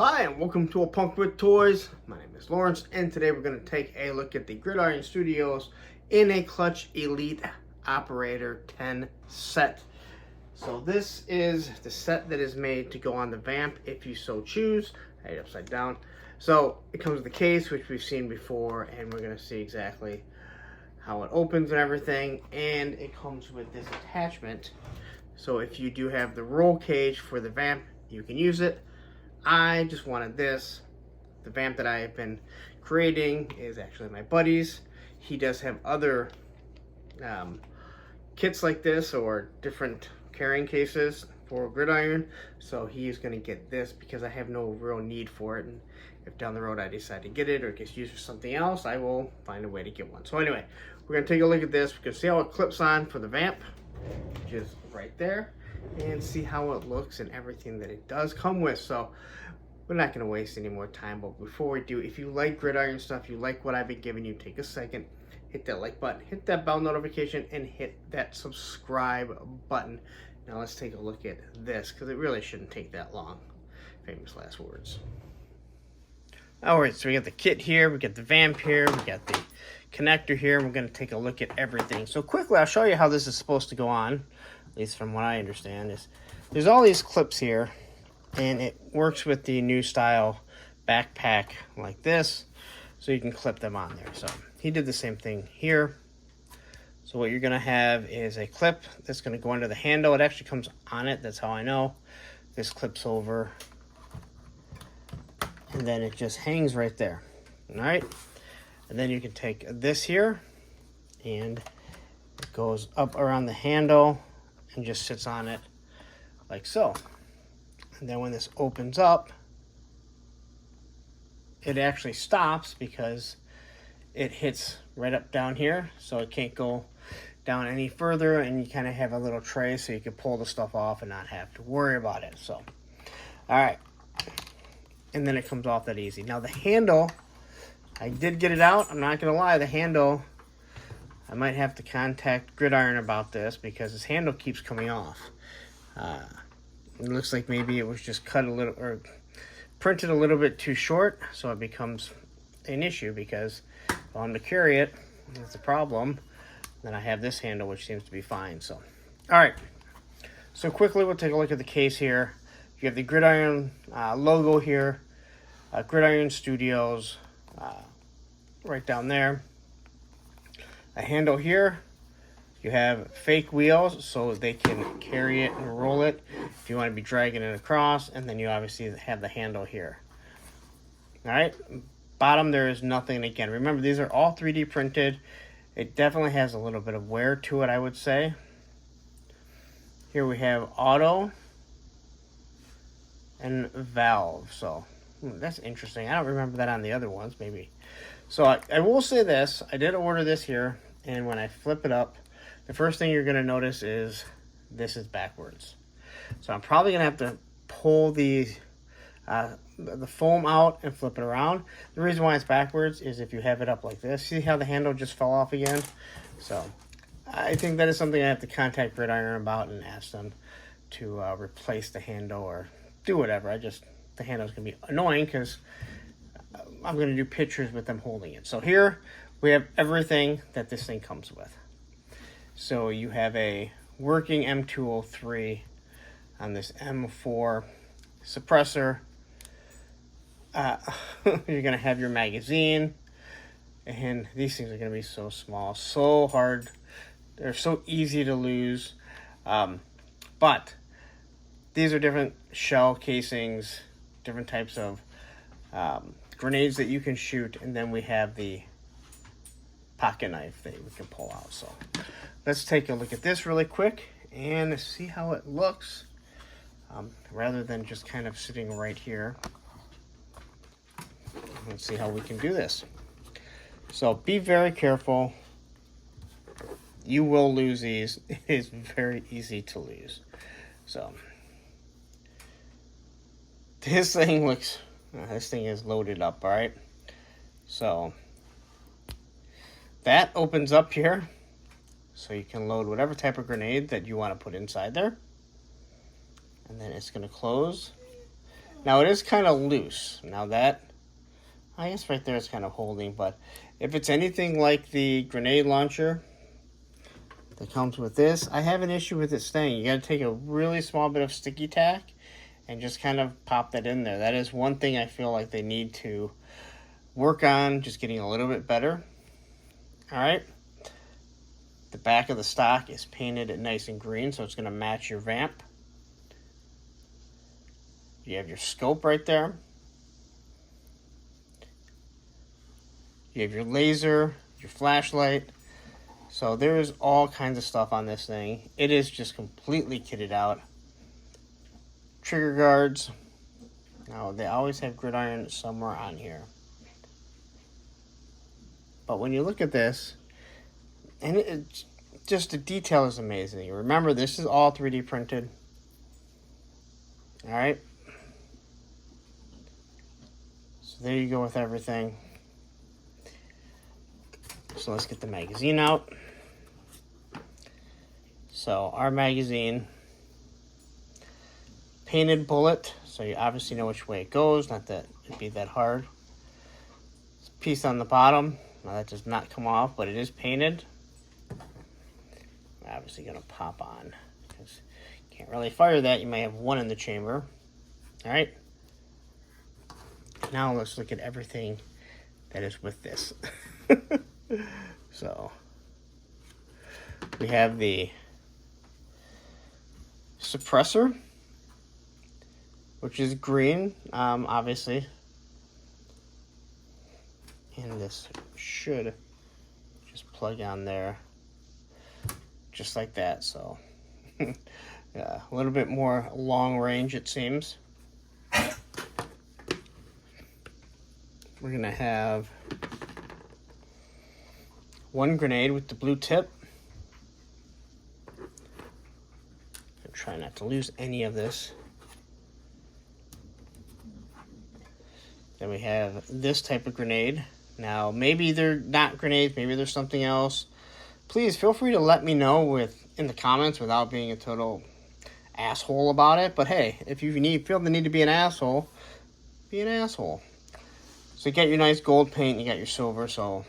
Hi, and welcome to A Punk with Toys. My name is Lawrence, and today we're going to take a look at the Gridiron Studios in a Clutch Elite Operator 10 set. So this is the set that is made to go on the Vamp if you so choose. I had it upside down. So it comes with the case, which we've seen before, and we're going to see exactly how it opens and everything. And it comes with this attachment. So if you do have the roll cage for the Vamp, you can use it. I just wanted this. The Vamp that I have been creating is actually my buddy's. He does have other kits like this or different carrying cases for Gridiron. So he is going to get this because I have no real need for it. And if down the road I decide to get it or it gets used for something else, I will find a way to get one. So anyway, we're going to take a look at this. We can see how it clips on for the Vamp, which is right there, and see how it looks and everything that it does come with. So we're not going to waste any more time, but before we do, if you like Gridiron stuff, you like what I've been giving you, take a second, hit that like button, hit that bell notification, and hit that subscribe button. Now let's take a look at this, because it really shouldn't take that long. Famous last words. Alright, so we got the kit here, we got the Vamp here, we got the connector here, and we're going to take a look at everything. So quickly, I'll show you how this is supposed to go on, at least from what I understand. Is there's all these clips here, and it works with the new style backpack like this, so you can clip them on there. So he did the same thing here. So what you're going to have is a clip that's going to go under the handle. It actually comes on it, that's how I know. This clips over, and then it just hangs right there. All right, and then you can take this here, and it goes up around the handle and just sits on it like so. And then when this opens up, it actually stops because it hits right up down here, so it can't go down any further, and you kind of have a little tray so you can pull the stuff off and not have to worry about it. So, all right, and then it comes off that easy. Now the handle, I did get it out. I'm not gonna lie, the handle, I might have to contact Gridiron about this because his handle keeps coming off. It looks like maybe it was just cut a little or printed a little bit too short, so it becomes an issue because if I'm to carry it, that's a problem. Then I have this handle, which seems to be fine. So, all right. So quickly, we'll take a look at the case here. You have the Gridiron logo here, Gridiron Studios, right down there. A handle here. You have fake wheels so they can carry it and roll it if you want to be dragging it across, and then you obviously have the handle here. All right, bottom there is nothing. Again, remember these are all 3D printed. It definitely has a little bit of wear to it, I would say. Here we have auto and valve. So that's interesting. I don't remember that on the other ones, maybe. So I will say this, I did order this here, and when I flip it up, the first thing you're going to notice is this is backwards. So I'm probably going to have to pull the foam out and flip it around. The reason why it's backwards is if you have it up like this. See how the handle just fell off again? So I think that is something I have to contact Gridiron about and ask them to replace the handle or do whatever. The handle is going to be annoying because I'm going to do pictures with them holding it. So here we have everything that this thing comes with. So you have a working M203 on this M4 suppressor. You're going to have your magazine. And these things are going to be so small, so hard. They're so easy to lose. But these are different shell casings, different types of grenades that you can shoot. And then we have the pocket knife that we can pull out. So let's take a look at this really quick and see how it looks, rather than just kind of sitting right here. Let's see how we can do this. So be very careful. You will lose these. It is very easy to lose. So this thing looks, this thing is loaded up, all right? So that opens up here, so you can load whatever type of grenade that you want to put inside there. And then it's going to close. Now it is kind of loose. Now that, I guess right there it's kind of holding, but if it's anything like the grenade launcher that comes with this, I have an issue with it staying. You got to take a really small bit of sticky tack and just kind of pop that in there. That is one thing I feel like they need to work on, just getting a little bit better. All right. The back of the stock is painted nice and green, so it's going to match your Vamp. You have your scope right there. You have your laser, your flashlight. So there's all kinds of stuff on this thing. It is just completely kitted out. Trigger guards. Now, they always have Gridiron somewhere on here. But when you look at this, and it's just the detail is amazing. Remember, this is all 3D printed. All right. So there you go with everything. So let's get the magazine out. So our magazine, painted bullet, so you obviously know which way it goes. Not that it'd be that hard. This piece on the bottom, now that does not come off, but it is painted. We're obviously going to pop on because you can't really fire that. You may have one in the chamber. All right. Now let's look at everything that is with this. So we have the suppressor, which is green, obviously, and this should just plug on there just like that. So yeah, a little bit more long range, it seems. We're gonna have one grenade with the blue tip. I'm trying not to lose any of this. Then we have this type of grenade. Now, maybe they're not grenades, maybe there's something else. Please feel free to let me know in the comments without being a total asshole about it. But hey, if you feel the need to be an asshole, be an asshole. So you got your nice gold paint, you got your silver, so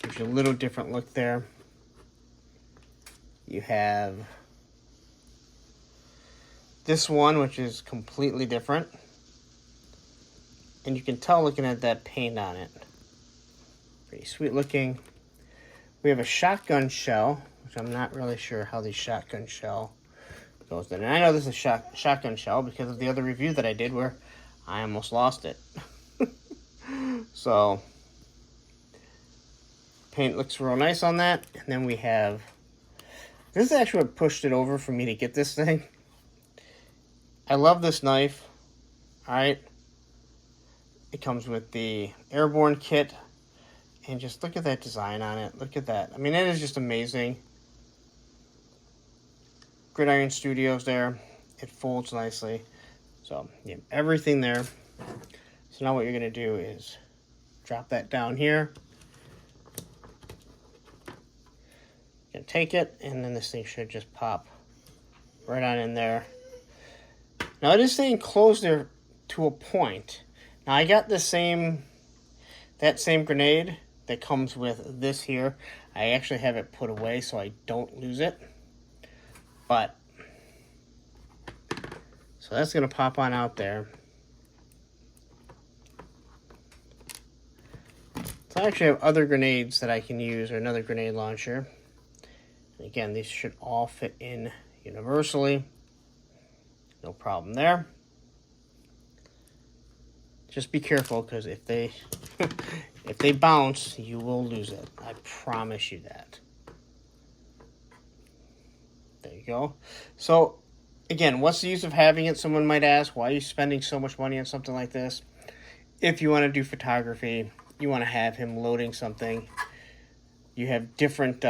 gives you a little different look there. You have this one, which is completely different. And you can tell looking at that paint on it. Pretty sweet looking. We have a shotgun shell, which I'm not really sure how the shotgun shell goes in. And I know this is a shotgun shell because of the other review that I did where I almost lost it. So paint looks real nice on that. And then we have, this is actually what pushed it over for me to get this thing. I love this knife. All right. It comes with the airborne kit. And just look at that design on it. Look at that. I mean, it is just amazing. Gridiron Studios there. It folds nicely. So, yeah, everything there. So now what you're going to do is drop that down here. You're going to take it, and then this thing should just pop right on in there. Now, it is staying closed there to a point. Now, I got that same grenade that comes with this here. I actually have it put away so I don't lose it. But, so that's going to pop on out there. So I actually have other grenades that I can use, or another grenade launcher. And again, these should all fit in universally. No problem there. Just be careful, because if they if they bounce, you will lose it. I promise you that. There you go. So, again, what's the use of having it? Someone might ask, why are you spending so much money on something like this? If you want to do photography, you want to have him loading something. You have different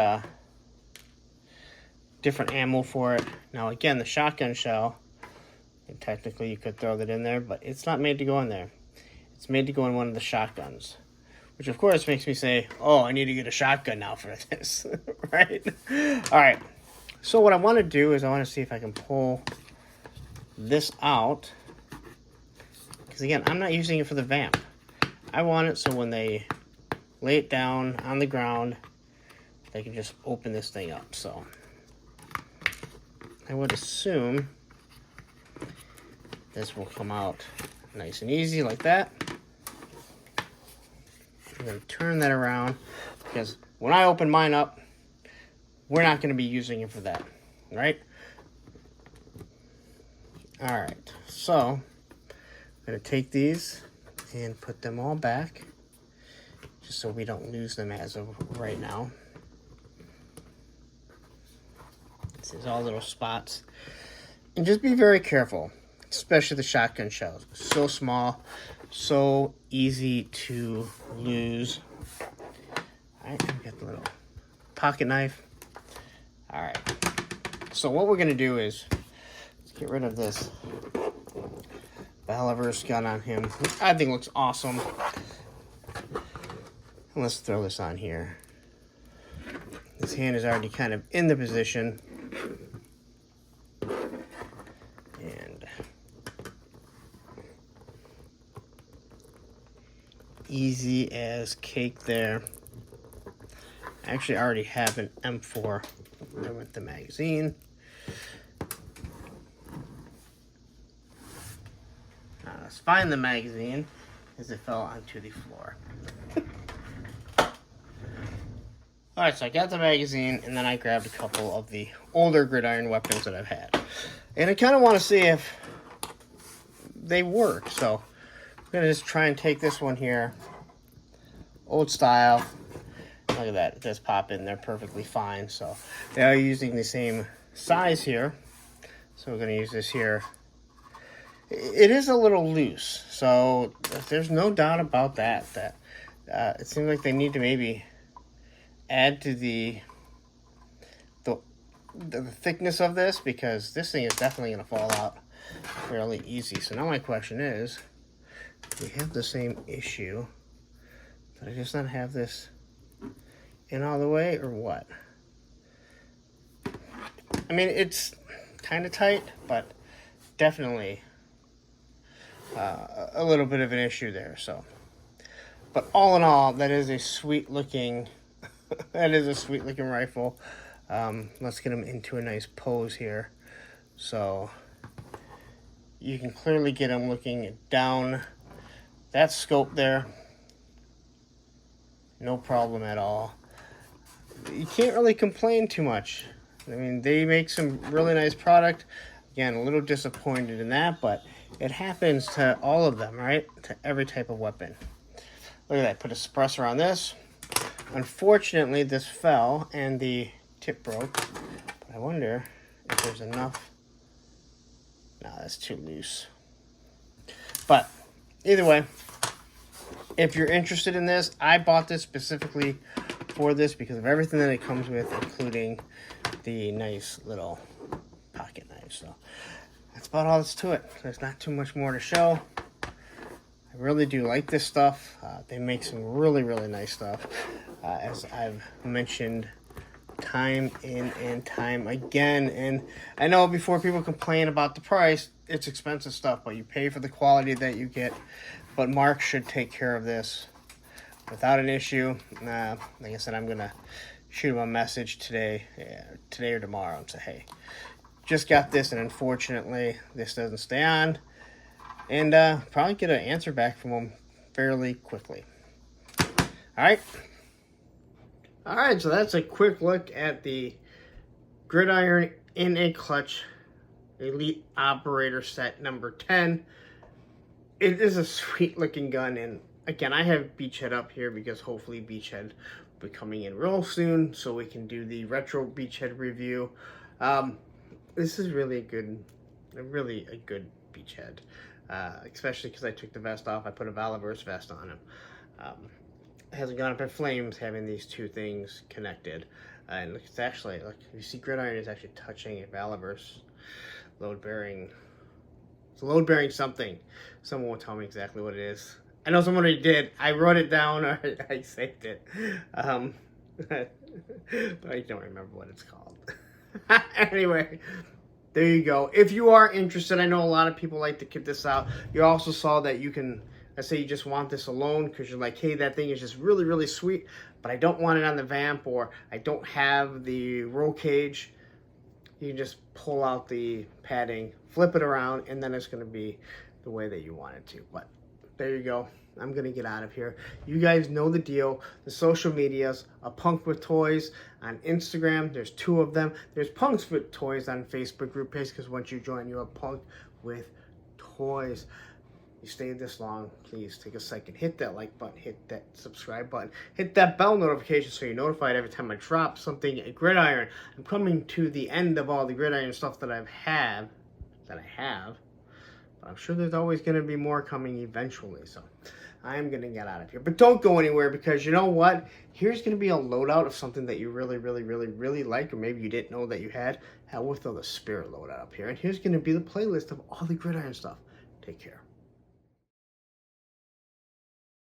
ammo for it. Now, again, the shotgun shell, and technically you could throw that in there, but it's not made to go in there. It's made to go in one of the shotguns, which of course makes me say, oh, I need to get a shotgun now for this, right? All right, so what I want to do is I want to see if I can pull this out Because again, I'm not using it for the vamp. I want it so when they lay it down on the ground, they can just open this thing up. So I would assume this will come out nice and easy like that. I'm going to turn that around because when I open mine up, we're not going to be using it for that, right? All right, so I'm going to take these and put them all back just so we don't lose them as of right now. This is all little spots. And just be very careful, especially the shotgun shells. So small, so easy to lose. All right, we got the little pocket knife. All right, so what we're gonna do is let's get rid of this Valverse gun on him, which I think looks awesome. And let's throw this on here. His hand is already kind of in the position. And easy as cake there. I actually already have an M4 with the magazine. Let's find the magazine as it fell onto the floor. Alright, so I got the magazine, and then I grabbed a couple of the older Gridiron weapons that I've had. And I kind of want to see if they work. So I'm going to just try and take this one here. Old style. Look at that. It does pop in there perfectly fine. So they are using the same size here. So we're going to use this here. It is a little loose. So there's no doubt about that. It seems like they need to maybe add to the thickness of this, because this thing is definitely going to fall out fairly easy. So now my question is, do we have the same issue? Did I just not have this in all the way, or what? I mean, it's kind of tight, but definitely a little bit of an issue there. So, but all in all, that is a sweet looking rifle. Let's get him into a nice pose here. So you can clearly get him looking down that scope there. No problem at all. You can't really complain too much. I mean, they make some really nice product. Again, a little disappointed in that, but it happens to all of them, right? To every type of weapon. Look at that. Put a suppressor on this. Unfortunately, this fell and the tip broke. But I wonder if there's enough. No, that's too loose. But either way, if you're interested in this, I bought this specifically for this because of everything that it comes with, including the nice little pocket knife. So that's about all that's to it. There's not too much more to show. I really do like this stuff. They make some really, really nice stuff. As I've mentioned time in and time again. And I know before people complain about the price, it's expensive stuff, but you pay for the quality that you get. But Mark should take care of this without an issue. Like I said, I'm going to shoot him a message today or tomorrow and say, hey, just got this, and unfortunately, this doesn't stay on. And probably get an answer back from him fairly quickly. All right, so that's a quick look at the Gridiron in a Clutch Elite Operator Set number 10. It is a sweet looking gun, and again, I have Beachhead up here because hopefully Beachhead will be coming in real soon so we can do the retro Beachhead review. This is really a good Beachhead, especially because I took the vest off. I put a Valverse vest on him. It hasn't gone up in flames having these two things connected. And it's actually, look, you see Gridiron is actually touching a Valverse load-bearing. It's a load-bearing something. Someone will tell me exactly what it is. I know someone already did. I wrote it down, or I saved it. But I don't remember what it's called. Anyway, there you go. If you are interested, I know a lot of people like to kit this out. You also saw that you can, let's say you just want this alone because you're like, hey, that thing is just really, really sweet, but I don't want it on the Vamp, or I don't have the roll cage. You can just pull out the padding, flip it around, and then it's going to be the way that you want it to. But there you go. I'm going to get out of here. You guys know the deal. The social medias, A Punk with Toys on Instagram. There's 2 of them. There's Punks with Toys on Facebook group page, because once you join, you have Punk with Toys. You stayed this long, please take a second. Hit that like button. Hit that subscribe button. Hit that bell notification so you're notified every time I drop something at Gridiron. I'm coming to the end of all the Gridiron stuff that I have. But I'm sure there's always going to be more coming eventually. So I'm going to get out of here. But don't go anywhere, because you know what? Here's going to be a loadout of something that you really, really, really, really like, or maybe you didn't know that you had. Hell, we'll throw the Spirit loadout up here. And here's going to be the playlist of all the Gridiron stuff. Take care.